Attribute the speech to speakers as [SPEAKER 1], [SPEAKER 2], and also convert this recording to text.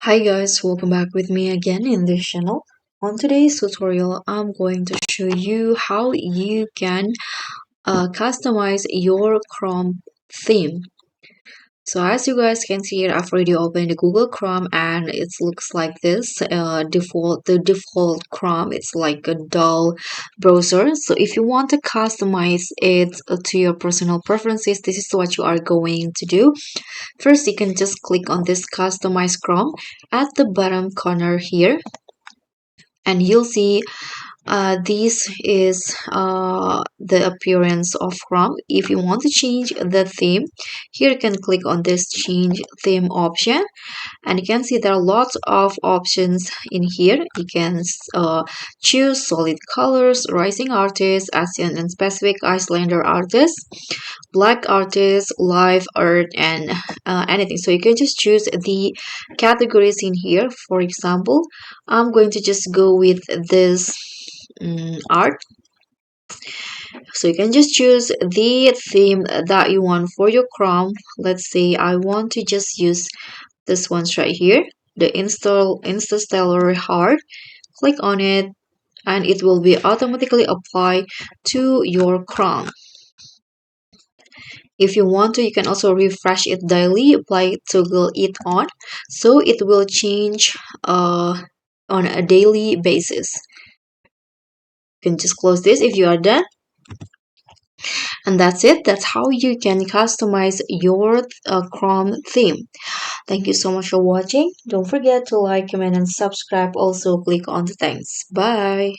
[SPEAKER 1] Hi guys, welcome back with me again in this channel. On today's tutorial, I'm going to show you how you can customize your Chrome theme. So as you guys can see here, I've already opened the Google Chrome and it looks like this. The default Chrome, it's like a dull browser. So if you want to customize it to your personal preferences, this is what you are going to do. First, you can just click on this customize Chrome at the bottom corner here, and you'll see this is the appearance of Chrome. If you want to change the theme, here you can click on this change theme option, and you can see there are lots of options in here. You can choose solid colors, rising artists, Asian and Pacific Islander artists, black artists, live art, and anything. So you can just choose the categories in here. For example, I'm going to just go with this art. So you can just choose the theme that you want for your Chrome. Let's say I want to just use this one's right here, the Interstellar Heart. Click on it and it will be automatically applied to your Chrome. If you want to, you can also refresh it daily by toggle it on, so it will change on a daily basis. You can just close this if you are done. And that's it. That's how you can customize your Chrome theme. Thank you so much for watching. Don't forget to like, comment, and subscribe. Also, click on the thanks. Bye.